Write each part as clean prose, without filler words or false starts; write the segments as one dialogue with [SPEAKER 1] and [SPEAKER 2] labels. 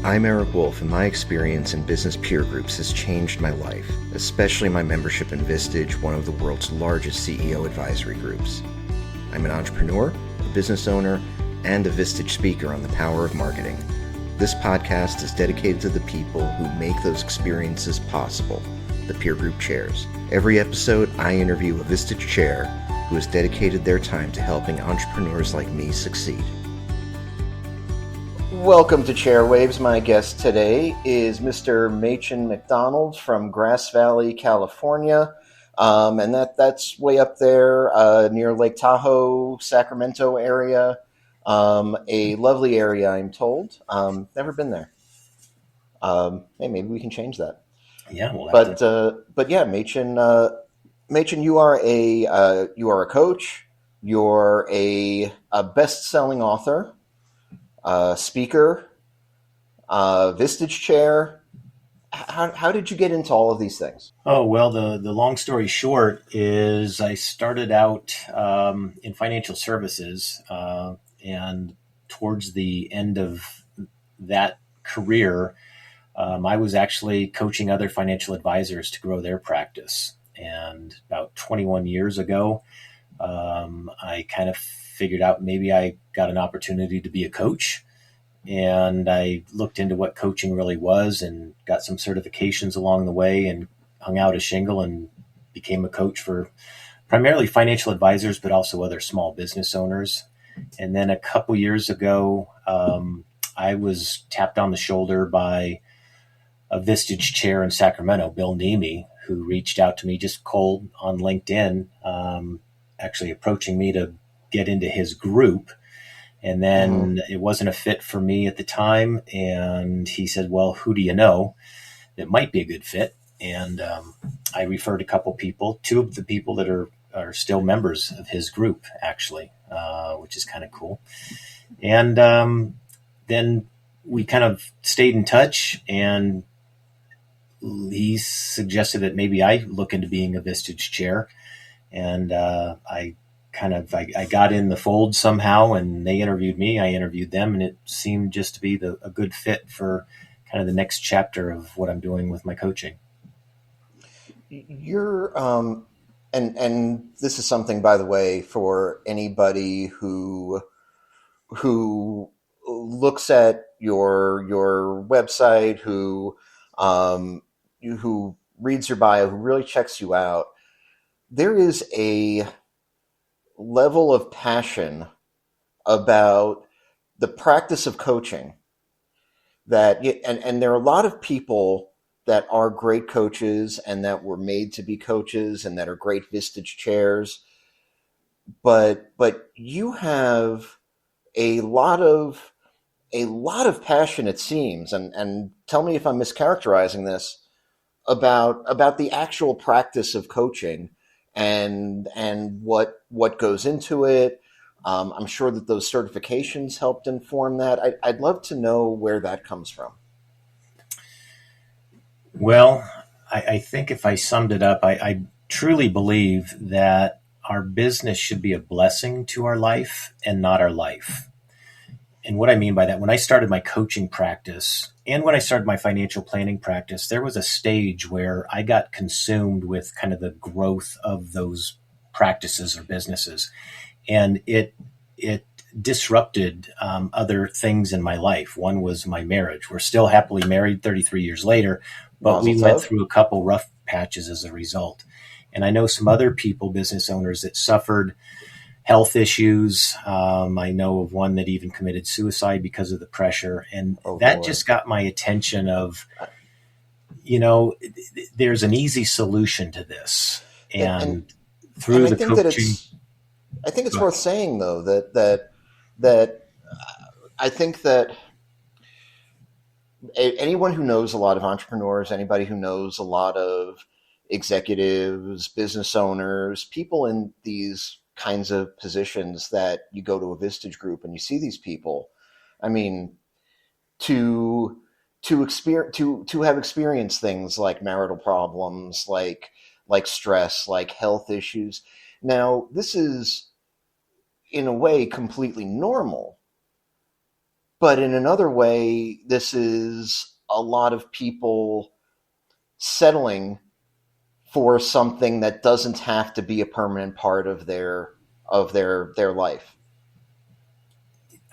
[SPEAKER 1] I'm Eric Wolf, and my experience in business peer groups has changed my life, especially my membership in Vistage, one of the world's largest CEO advisory groups. I'm an entrepreneur, a business owner, and a Vistage speaker on the power of marketing. This podcast is dedicated to the people who make those experiences possible, the peer group chairs. Every episode, I interview a Vistage Chair who has dedicated their time to helping entrepreneurs like me succeed. Welcome to Chairwaves. My guest today is Mr. Machen MacDonald from Grass Valley, California. And that's way up there near Lake Tahoe, Sacramento area. A lovely area, I'm told. Never been there. Hey, maybe we can change that.
[SPEAKER 2] Yeah,
[SPEAKER 1] but yeah, Machen, you are a coach. You're a best-selling author. Speaker, Vistage Chair. How did you get into all of these things?
[SPEAKER 2] Oh, well, the long story short is I started out in financial services, and towards the end of that career, I was actually coaching other financial advisors to grow their practice. And about 21 years ago, I kind of figured out maybe I got an opportunity to be a coach. And I looked into what coaching really was and got some certifications along the way and hung out a shingle and became a coach for primarily financial advisors, but also other small business owners. And then a couple years ago, I was tapped on the shoulder by a Vistage Chair in Sacramento, Bill Nemi, who reached out to me just cold on LinkedIn, actually approaching me to get into his group. And then it wasn't a fit for me at the time. And he said, well, who do you know that might be a good fit? And I referred a couple people, two of the people that are still members of his group, actually, which is kind of cool. And then we kind of stayed in touch, and he suggested that maybe I look into being a Vistage Chair. And I got in the fold somehow, and they interviewed me, I interviewed them, and it seemed just to be a good fit for kind of the next chapter of what I'm doing with my coaching.
[SPEAKER 1] You're, and this is something, by the way, for anybody who looks at your website, who reads your bio, who really checks you out. There is a level of passion about the practice of coaching and there are a lot of people that are great coaches and that were made to be coaches and that are great Vistage Chairs, but you have a lot of passion, it seems, and tell me if I'm mischaracterizing this, about the actual practice of coaching and what goes into it. I'm sure that those certifications helped inform that. I'd love to know where that comes from.
[SPEAKER 2] Well, I think if I summed it up, I truly believe that our business should be a blessing to our life and not our life. And what I mean by that, when I started my coaching practice and when I started my financial planning practice, there was a stage where I got consumed with kind of the growth of those practices or businesses. And it disrupted other things in my life. One was my marriage. We're still happily married 33 years later, but we went through a couple rough patches as a result. And I know some other people, business owners, that suffered health issues. I know of one that even committed suicide because of the pressure. And that just got my attention of, there's an easy solution to this. And through the coaching.
[SPEAKER 1] I think it's worth saying, though, that I think that anyone who knows a lot of entrepreneurs, anybody who knows a lot of executives, business owners, people in these kinds of positions that you go to a Vistage group and you see these people, I mean, to have experienced things like marital problems, like stress, like health issues. Now, this is in a way completely normal, But in another way, this is a lot of people settling for something that doesn't have to be a permanent part of their life.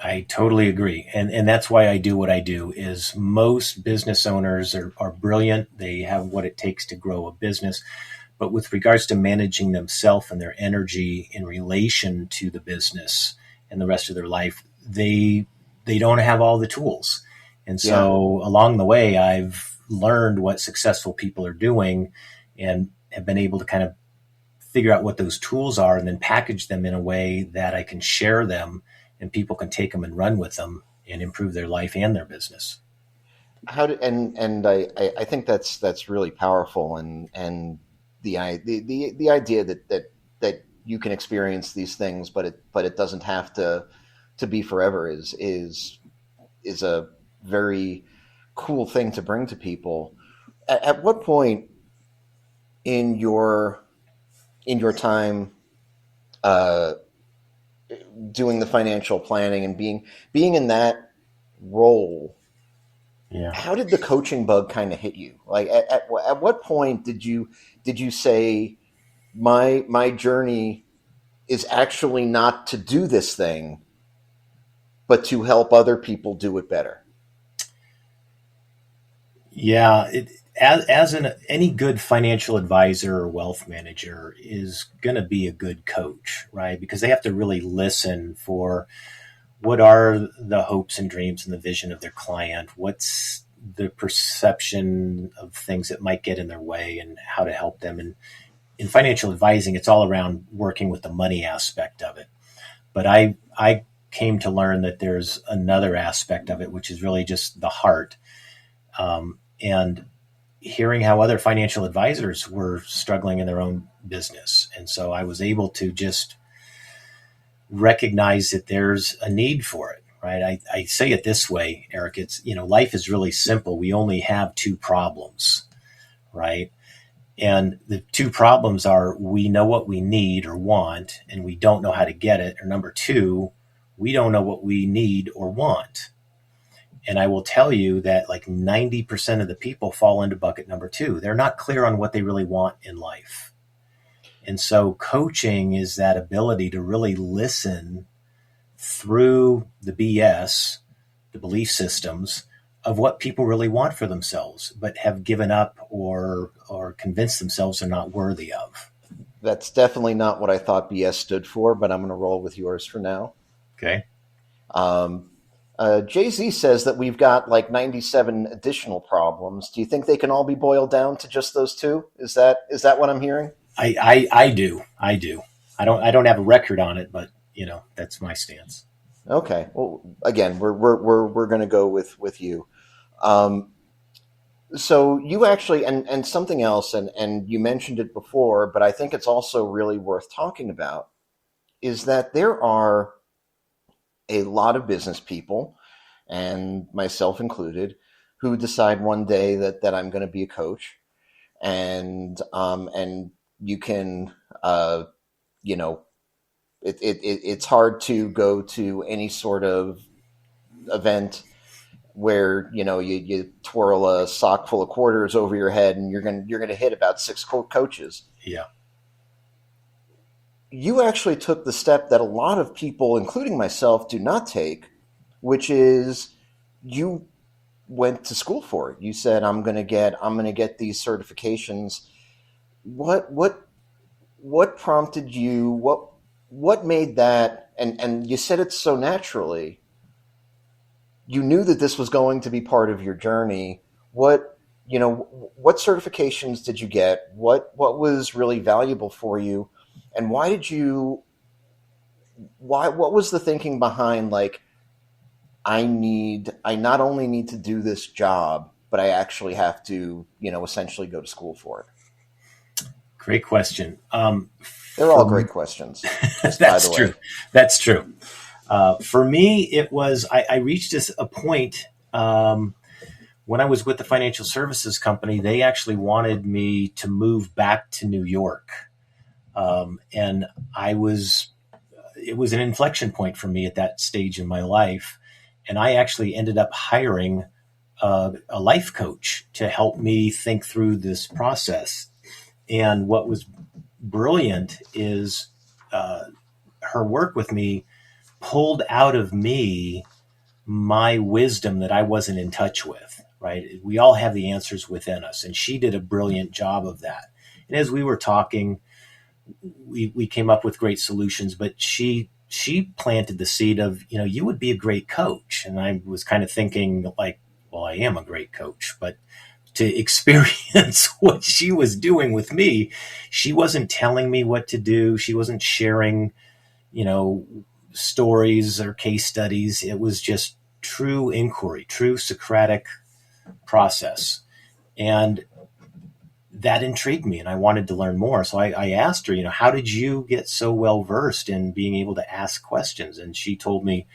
[SPEAKER 2] I totally agree. And that's why I do what I do is most business owners are brilliant. They have what it takes to grow a business. But with regards to managing themselves and their energy in relation to the business and the rest of their life, they don't have all the tools. And
[SPEAKER 1] Yeah.
[SPEAKER 2] so along the way, I've learned what successful people are doing and have been able to kind of figure out what those tools are and then package them in a way that I can share them and people can take them and run with them and improve their life and their business.
[SPEAKER 1] How do, and I think that's really powerful, and the idea that you can experience these things, but it doesn't have to be forever is a very cool thing to bring to people. At what point in your time uh, doing the financial planning and being in that role,
[SPEAKER 2] Yeah.
[SPEAKER 1] how did the coaching bug kind of hit you? Like at what point did you say my journey is actually not to do this thing, but to help other people do it better?
[SPEAKER 2] Yeah, any good financial advisor or wealth manager is going to be a good coach, right? Because they have to really listen for what are the hopes and dreams and the vision of their client, what's the perception of things that might get in their way, and how to help them. And in financial advising, it's all around working with the money aspect of it. But I came to learn that there's another aspect of it, which is really just the heart. And hearing how other financial advisors were struggling in their own business. And so I was able to just recognize that there's a need for it, right? I say it this way, Eric, it's, life is really simple. We only have two problems, right? And the two problems are we know what we need or want, and we don't know how to get it. Or number two, we don't know what we need or want. And I will tell you that like 90% of the people fall into bucket number two. They're not clear on what they really want in life. And so coaching is that ability to really listen through the BS, the belief systems of what people really want for themselves, but have given up or convinced themselves they're not worthy of.
[SPEAKER 1] That's definitely not what I thought BS stood for, but I'm going to roll with yours for now.
[SPEAKER 2] Okay.
[SPEAKER 1] Jay-Z says that we've got like 97 additional problems. Do you think they can all be boiled down to just those two? Is that what I'm hearing?
[SPEAKER 2] I do. I don't have a record on it, but that's my stance.
[SPEAKER 1] Okay. Well, again, we're going to go with you. Um, so you actually, and something else, and you mentioned it before, but I think it's also really worth talking about, is that there are a lot of business people, and myself included, who decide one day that I'm going to be a coach, and you can, you know, it's hard to go to any sort of event where you twirl a sock full of quarters over your head and you're gonna hit about six coaches.
[SPEAKER 2] Yeah.
[SPEAKER 1] You actually took the step that a lot of people, including myself, do not take, which is you went to school for it. You said, I'm gonna get these certifications. What prompted you? What made that? And you said it so naturally. You knew that this was going to be part of your journey. What certifications did you get? What was really valuable for you? And what was the thinking behind, like, I not only need to do this job, but I actually have to, essentially go to school for it?
[SPEAKER 2] Great question.
[SPEAKER 1] They're all great questions, just by
[SPEAKER 2] That's
[SPEAKER 1] the
[SPEAKER 2] true.
[SPEAKER 1] way.
[SPEAKER 2] That's true. For me, it was I reached a point when I was with the financial services company. They actually wanted me to move back to New York, and it was an inflection point for me at that stage in my life. And I actually ended up hiring a life coach to help me think through this process. And what was brilliant is her work with me pulled out of me my wisdom that I wasn't in touch with, right? We all have the answers within us. And she did a brilliant job of that. And as we were talking, we came up with great solutions, but she planted the seed of, you would be a great coach. And I was kind of thinking like, well, I am a great coach, but to experience what she was doing with me, she wasn't telling me what to do. She wasn't sharing, stories or case studies. It was just true inquiry, true Socratic process. And that intrigued me and I wanted to learn more. So I asked her, how did you get so well versed in being able to ask questions? And she told me,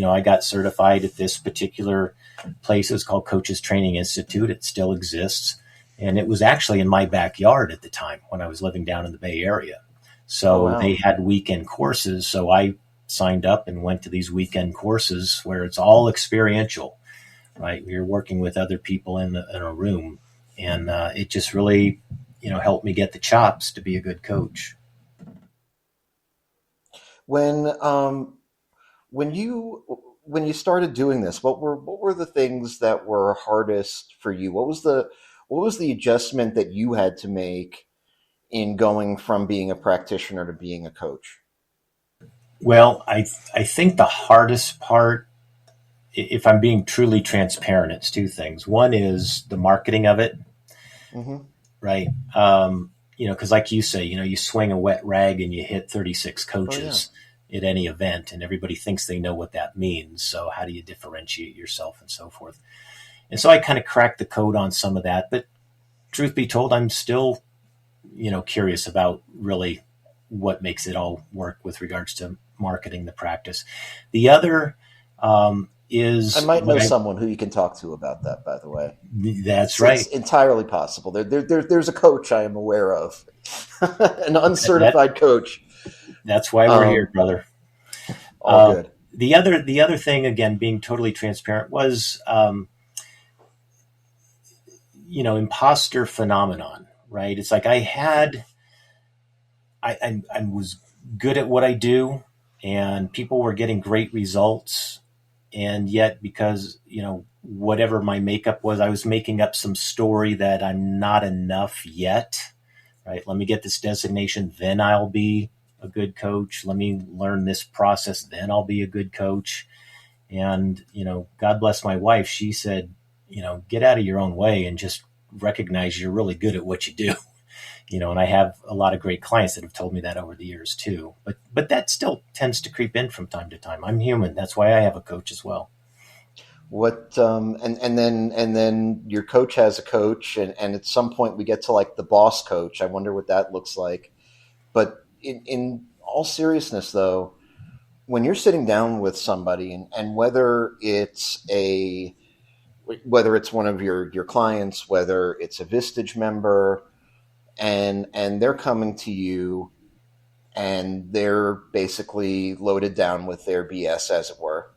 [SPEAKER 2] I got certified at this particular place. It's called Coaches Training Institute. It still exists. And it was actually in my backyard at the time when I was living down in the Bay Area.
[SPEAKER 1] Oh,
[SPEAKER 2] So they
[SPEAKER 1] wow.
[SPEAKER 2] had weekend courses. So I signed up and went to these weekend courses where it's all experiential, right? You're working with other people in a room. And it just really, helped me get the chops to be a good coach.
[SPEAKER 1] When when you when you started doing this, what were the things that were hardest for you? What was the adjustment that you had to make in going from being a practitioner to being a coach?
[SPEAKER 2] Well, I think the hardest part, if I'm being truly transparent, it's two things. One is the marketing of it,
[SPEAKER 1] Hmm.
[SPEAKER 2] right? Because like you say, you swing a wet rag and you hit 36
[SPEAKER 1] Oh, yeah.
[SPEAKER 2] coaches at any event, and everybody thinks they know what that means. So how do you differentiate yourself and so forth? And so I kind of cracked the code on some of that. But truth be told, I'm still, curious about really what makes it all work with regards to marketing the practice. The other
[SPEAKER 1] I
[SPEAKER 2] is
[SPEAKER 1] might know
[SPEAKER 2] what I,
[SPEAKER 1] someone who you can talk to about that, by the way.
[SPEAKER 2] that's
[SPEAKER 1] It's
[SPEAKER 2] right.
[SPEAKER 1] entirely possible. There's a coach I am aware of, an
[SPEAKER 2] That
[SPEAKER 1] uncertified coach.
[SPEAKER 2] that's why we're here,
[SPEAKER 1] Um,
[SPEAKER 2] brother.
[SPEAKER 1] all
[SPEAKER 2] Uh,
[SPEAKER 1] good.
[SPEAKER 2] the other thing, again, being totally transparent, was imposter phenomenon. Right? It's like I was good at what I do, and people were getting great results, and yet because whatever my makeup was, I was making up some story that I'm not enough yet. Right? Let me get this designation, then I'll be a good coach. Let me learn this process, then I'll be a good coach. And, God bless my wife. She said, get out of your own way and just recognize you're really good at what you do. And I have a lot of great clients that have told me that over the years too. But that still tends to creep in from time to time. I'm human. That's why I have a coach as well.
[SPEAKER 1] What and then your coach has a coach, and at some point we get to like the boss coach. I wonder what that looks like. But in all seriousness, though, when you're sitting down with somebody, and whether it's one of your clients, whether it's a Vistage member, and they're coming to you and they're basically loaded down with their BS, as it were.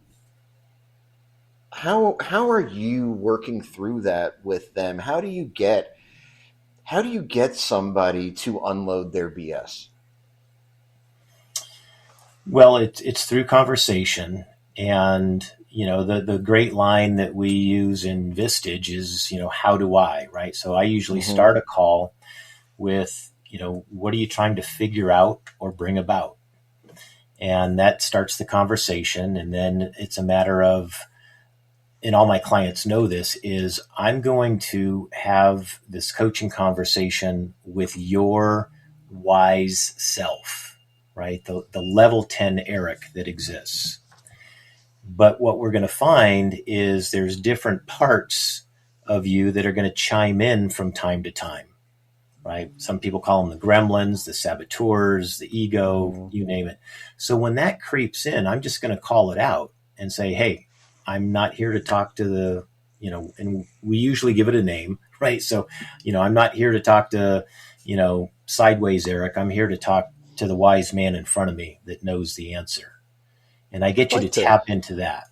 [SPEAKER 1] How are you working through that with them? How do you get somebody to unload their BS?
[SPEAKER 2] Well, it's through conversation, and the great line that we use in Vistage is how do I, right? So I usually
[SPEAKER 1] Hmm.
[SPEAKER 2] start a call with what are you trying to figure out or bring about, and that starts the conversation, and then it's a matter of, and all my clients know this, is I'm going to have this coaching conversation with your wise self, right? The level 10 Eric that exists. But what we're going to find is there's different parts of you that are going to chime in from time to time, right? Some people call them the gremlins, the saboteurs, the ego,
[SPEAKER 1] Hmm.
[SPEAKER 2] you name it. So when that creeps in, I'm just going to call it out and say, hey, I'm not here to talk to and we usually give it a name, right? So, I'm not here to talk to, sideways Eric. I'm here to talk to the wise man in front of me that knows the answer. And I
[SPEAKER 1] I
[SPEAKER 2] get you to
[SPEAKER 1] like that.
[SPEAKER 2] tap into that.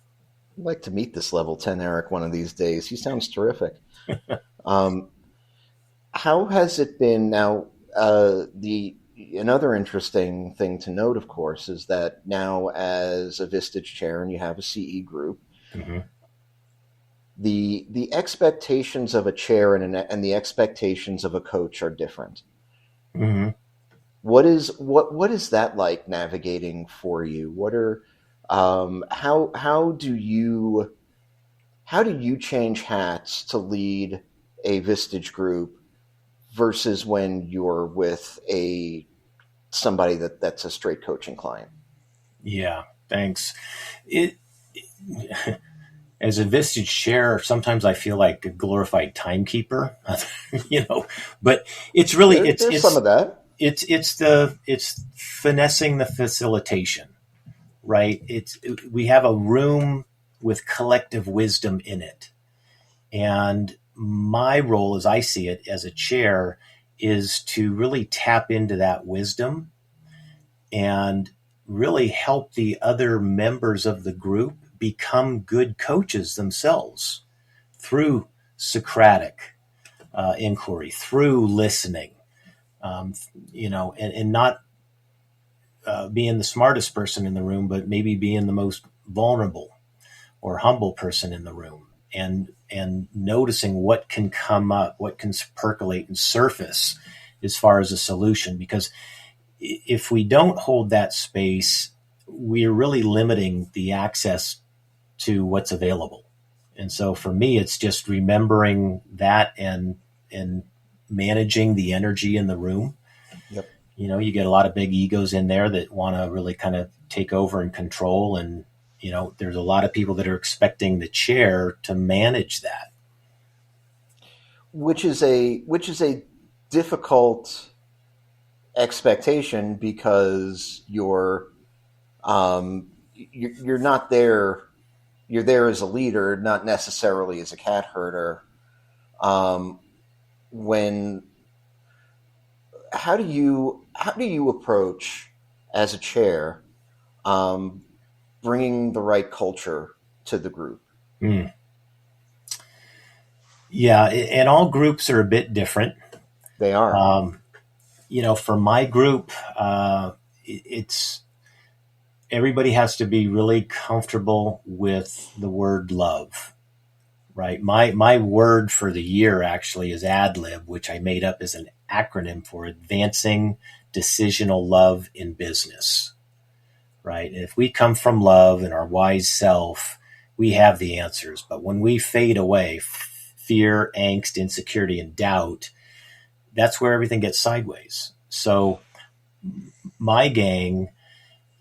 [SPEAKER 1] I'd like to meet this level 10 Eric one of these days. He sounds terrific. Um, how has it been now? The Another interesting thing to note, of course, is that now as a Vistage Chair and you have a CE group,
[SPEAKER 2] Mm-hmm.
[SPEAKER 1] the expectations of a chair and the expectations of a coach are different.
[SPEAKER 2] Mm-hmm.
[SPEAKER 1] What is that like navigating for you? What are how do you change hats to lead a Vistage group versus when you're with a somebody that's a straight coaching client?
[SPEAKER 2] Yeah, thanks. It As a Vistage Chair, sometimes I feel like a glorified timekeeper, you know. But it's really
[SPEAKER 1] There's some of that.
[SPEAKER 2] it's finessing the facilitation, right? We have a room with collective wisdom in it, and my role, as I see it, as a chair, is to really tap into that wisdom and really help the other members of the group become good coaches themselves through Socratic inquiry, through listening, um, and not being the smartest person in the room, but maybe being the most vulnerable or humble person in the room, and noticing what can come up, what can percolate and surface as far as a solution. Because if we don't hold that space, we're really limiting the access to what's available. And so for me, it's just remembering that and managing the energy in the room.
[SPEAKER 1] Yep.
[SPEAKER 2] You get a lot of big egos in there that want to really kind of take over and control. And, there's a lot of people that are expecting the chair to manage that.
[SPEAKER 1] Which is a difficult expectation because you're not there. You're there as a leader, not necessarily as a cat herder. Um, when how do you approach as a chair um, bringing the right culture to the group?
[SPEAKER 2] Mm. Yeah. And all groups are a bit different.
[SPEAKER 1] They are.
[SPEAKER 2] Um, for my group, it's everybody has to be really comfortable with the word love, right? My word for the year actually is ad lib, which I made up as an acronym for advancing decisional love in business, right? And if we come from love and our wise self, we have the answers. But when we fade away, fear, angst, insecurity, and doubt, that's where everything gets sideways. So my gang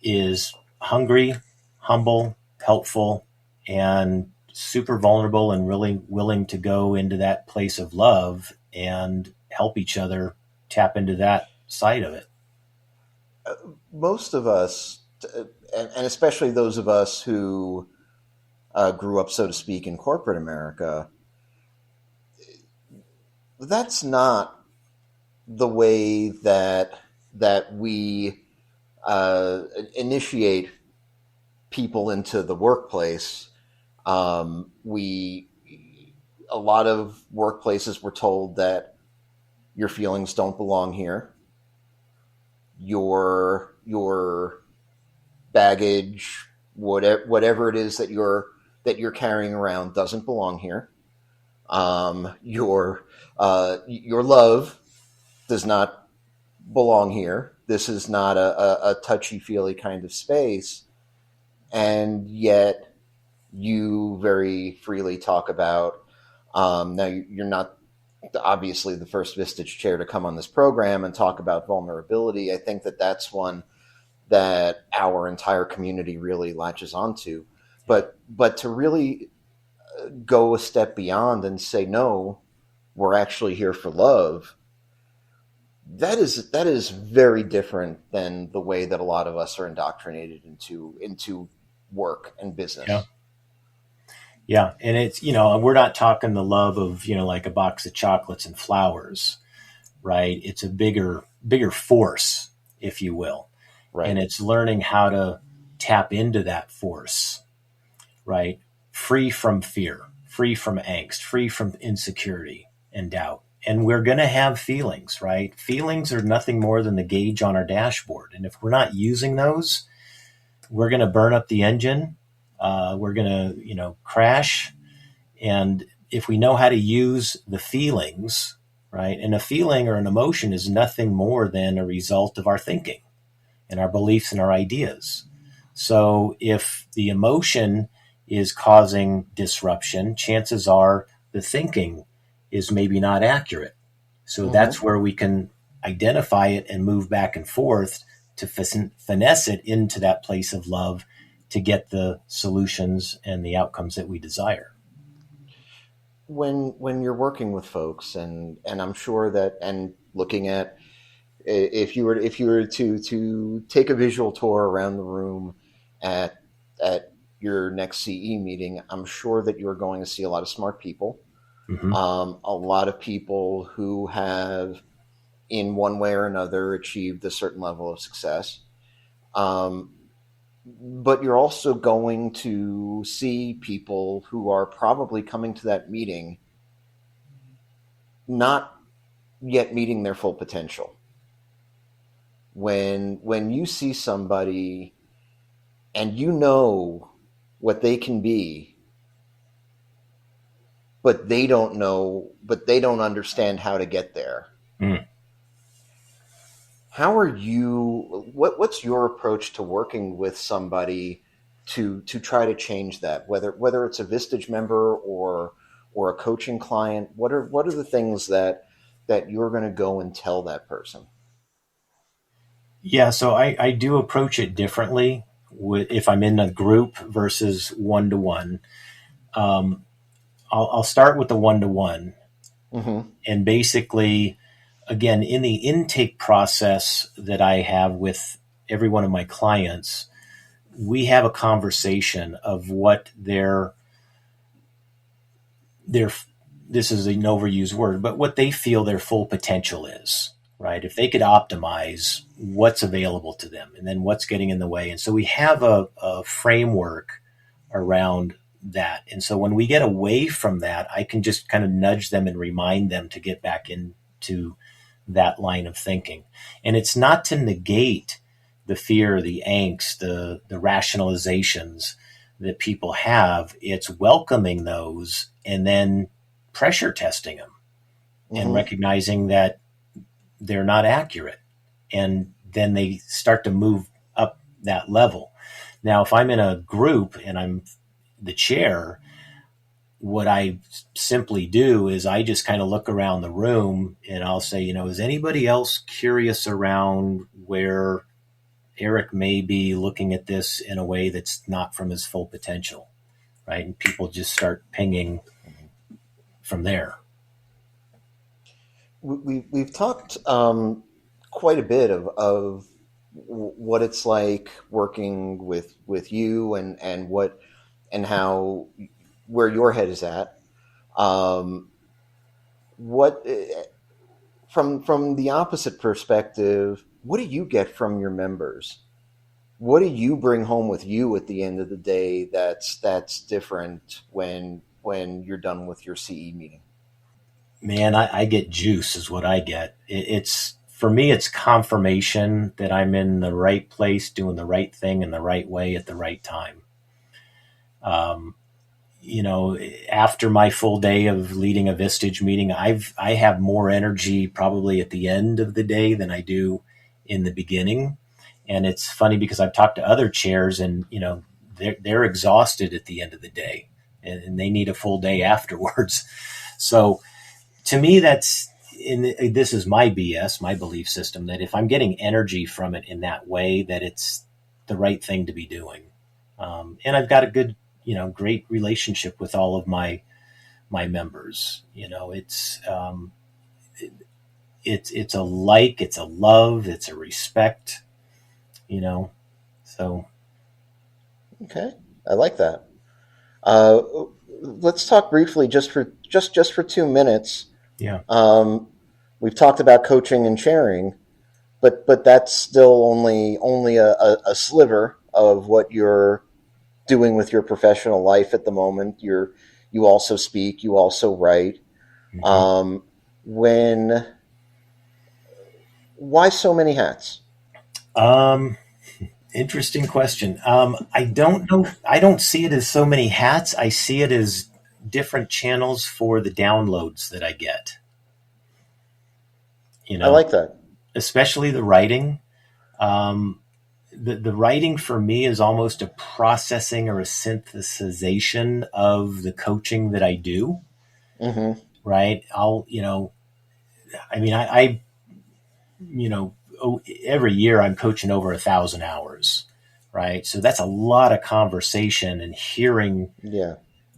[SPEAKER 2] is hungry, humble, helpful, and super vulnerable and really willing to go into that place of love and help each other tap into that side of it.
[SPEAKER 1] Most of us, and especially those of us who grew up, so to speak, in corporate America, that's not the way that we initiate people into the workplace. We A lot of workplaces were told that your feelings don't belong here. Your baggage, whatever it is that you're carrying around, doesn't belong here. Your love does not belong here. This is not a touchy feely kind of space, and yet you very freely talk about. Now you're not obviously the first Vistage Chair to come on this program and talk about vulnerability. I think that that's one that our entire community really latches onto.
[SPEAKER 2] Yeah.
[SPEAKER 1] But to really go a step beyond and say no, we're actually here for love. That is very different than the way that a lot of us are indoctrinated into work and
[SPEAKER 2] Yeah.
[SPEAKER 1] business.
[SPEAKER 2] Yeah. And it's, we're not talking the love of, like a box of chocolates and flowers, right? It's a bigger force, if you will. And
[SPEAKER 1] Right.
[SPEAKER 2] it's learning how to tap into that force, right? free from fear, free from angst, free from insecurity and doubt. And we're going to have feelings, right? Feelings are nothing more than the gauge on our dashboard. And if we're not using those, we're going to burn up the engine. We're going to, crash. And if we know how to use the feelings, right? And a feeling or an emotion is nothing more than a result of our thinking and our beliefs and our ideas. So if the emotion is causing disruption, chances are the thinking is maybe not accurate. So that's where we can identify it and move back and forth to finesse it into that place of love to get the solutions and the outcomes that we desire.
[SPEAKER 1] When you're working with folks, and I'm sure that, and looking at, if you were to take a visual tour around the room at your next CE meeting, I'm sure that you're going to see a lot of smart people,
[SPEAKER 2] Mm-hmm.
[SPEAKER 1] a lot of people who have, in one way or another, achieved a certain level of success. Um, but you're also going to see people who are probably coming to that meeting not yet meeting their full potential. When you see somebody and you know what they can be, but they don't understand how to get there.
[SPEAKER 2] Mm.
[SPEAKER 1] How are you? What's your approach to working with somebody to try to change that? Whether it's a Vistage member or a coaching client, what are the things that you're going to go and tell that person?
[SPEAKER 2] Yeah, so I do approach it differently if I'm in a group versus one to one. I'll start with the one to one.
[SPEAKER 1] Mm-hmm.
[SPEAKER 2] And basically, again, in the intake process that I have with every one of my clients, we have a conversation of what their this is an overused word, but what they feel their full potential is, right? If they could optimize what's available to them and then what's getting in the way. And so we have a framework around that. And so when we get away from that, I can just kind of nudge them and remind them to get back into that line of thinking. And it's not to negate the fear, the angst, the rationalizations that people have. It's welcoming those and then pressure testing them and
[SPEAKER 1] Mm-hmm.
[SPEAKER 2] recognizing that they're not accurate. And then they start to move up that level. Now, if I'm in a group and I'm the chair, what I simply do is I just kind of look around the room and I'll say, is anybody else curious around where Eric may be looking at this in a way that's not from his full potential, right? And people just start pinging from there.
[SPEAKER 1] We've talked quite a bit of what it's like working with you and what and how where your head is at. Um, what from the opposite perspective, what do you get from your members? What do you bring home with you at the end of the day that's different when you're done with your CE meeting?
[SPEAKER 2] Man, I get juice is what I get. It's for me, it's confirmation that I'm in the right place, doing the right thing in the right way at the right time. Um, After my full day of leading a Vistage meeting, I have more energy probably at the end of the day than I do in the beginning. And it's funny because I've talked to other chairs, and they're exhausted at the end of the day, and they need a full day afterwards. So to me, this is my BS, my belief system, that if I'm getting energy from it in that way, that it's the right thing to be doing. And I've got a good, great relationship with all of my members. It's a like, it's a love, it's a respect. You know, so
[SPEAKER 1] Okay, I like that. Uh, let's talk briefly, just for 2 minutes.
[SPEAKER 2] yeah.
[SPEAKER 1] Um, we've talked about coaching and sharing, but that's still only a sliver of what you're doing with your professional life at the moment. You also speak, you also write.
[SPEAKER 2] Mm-hmm.
[SPEAKER 1] When Why so many hats?
[SPEAKER 2] Um, Interesting question. I don't know. I don't see it as so many hats. I see it as different channels for the downloads that I get. You
[SPEAKER 1] I
[SPEAKER 2] know,
[SPEAKER 1] like that.
[SPEAKER 2] especially the writing. Um, the writing for me is almost a processing or a synthesization of the coaching that I do.
[SPEAKER 1] Hmm.
[SPEAKER 2] Right? I mean, I every year I'm coaching over 1,000 hours. Right? So that's a lot of conversation and hearing,
[SPEAKER 1] Yeah.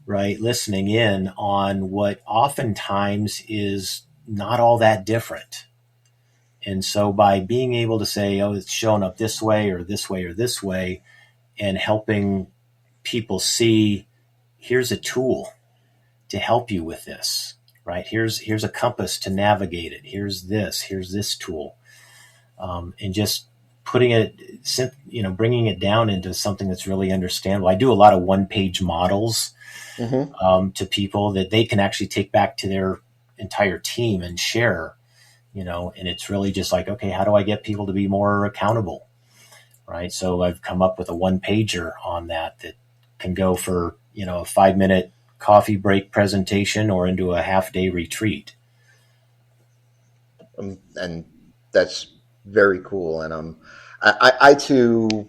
[SPEAKER 2] right? Listening in on what oftentimes is not all that different. And so by being able to say, oh, it's showing up this way or this way or this way, and helping people see, here's a tool to help you with this, right? Here's a compass to navigate it. Here's this tool. And just putting it, bringing it down into something that's really understandable. I do a lot of one-page models
[SPEAKER 1] Hmm.
[SPEAKER 2] to people that they can actually take back to their entire team and share, and it's really just like, okay, how do I get people to be more accountable? Right. So I've come up with a one pager on that can go for, a 5-minute coffee break presentation or into a half day retreat.
[SPEAKER 1] And that's very cool. And I too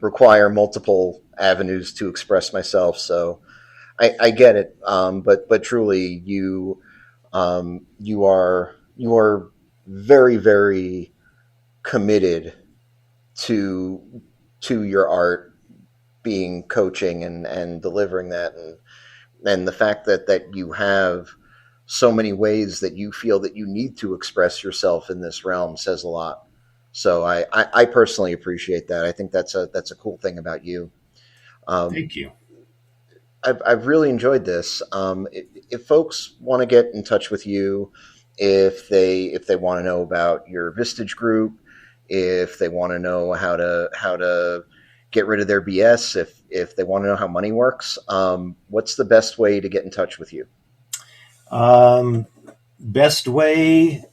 [SPEAKER 1] require multiple avenues to express myself. So I get it. But truly, you are very, very committed to your art being coaching and delivering that, and the fact that you have so many ways that you feel that you need to express yourself in this realm says a lot. So I personally appreciate that. I think that's a cool thing about you. Um,
[SPEAKER 2] Thank you.
[SPEAKER 1] I've really enjoyed this. If folks want to get in touch with you, if they want to know about your Vistage group, if they want to know how to get rid of their BS, if they want to know how money works, what's the best way to get in touch with you?
[SPEAKER 2] Best way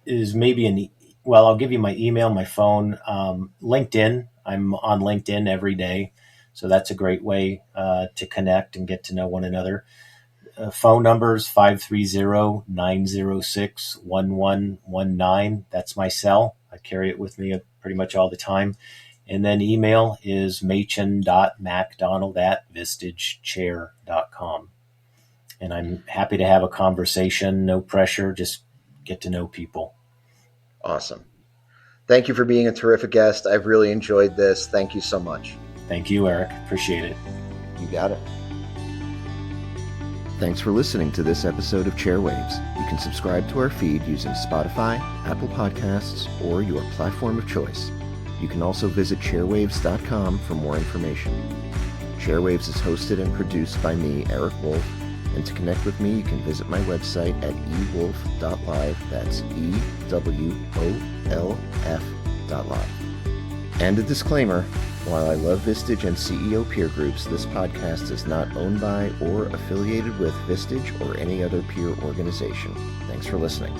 [SPEAKER 2] is maybe well, I'll give you my email, my phone, LinkedIn. I'm on LinkedIn every day. So that's a great way to connect and get to know one another. Phone numbers 530-906-1119. That's my cell. I carry it with me pretty much all the time. And then email is machen.macdonald@vistagechair.com. And I'm happy to have a conversation. No pressure. Just get to know people.
[SPEAKER 1] Awesome. Thank you for being a terrific guest. I've really enjoyed this. Thank you so much.
[SPEAKER 2] Thank you, Eric. Appreciate it.
[SPEAKER 1] You got it. Thanks for listening to this episode of Chairwaves. You can subscribe to our feed using Spotify, Apple Podcasts, or your platform of choice. You can also visit chairwaves.com for more information. Chairwaves is hosted and produced by me, Eric Wolf, and to connect with me, you can visit my website at ewolf.live. That's EWOLF.live. And a disclaimer, while I love Vistage and CEO peer groups, this podcast is not owned by or affiliated with Vistage or any other peer organization. Thanks for listening.